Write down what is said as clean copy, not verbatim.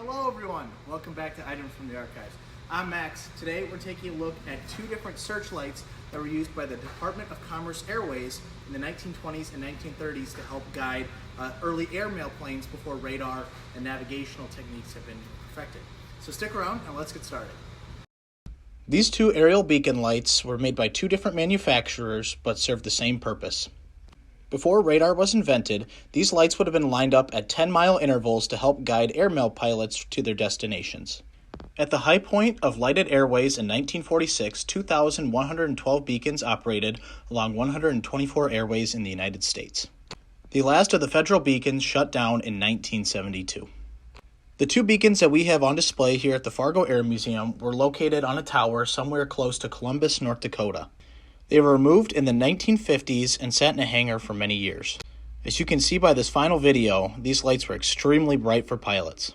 Hello everyone, welcome back to Items from the Archives. I'm Max. Today we're taking a look at two different searchlights that were used by the Department of Commerce Airways in the 1920s and 1930s to help guide early airmail planes before radar and navigational techniques have been perfected. So stick around and let's get started. These two aerial beacon lights were made by two different manufacturers but served the same purpose. Before radar was invented, these lights would have been lined up at 10-mile intervals to help guide airmail pilots to their destinations. At the high point of lighted airways in 1946, 2,112 beacons operated along 124 airways in the United States. The last of the federal beacons shut down in 1972. The two beacons that we have on display here at the Fargo Air Museum were located on a tower somewhere close to Columbus, North Dakota. They were removed in the 1950s and sat in a hangar for many years. As you can see by this final video, these lights were extremely bright for pilots.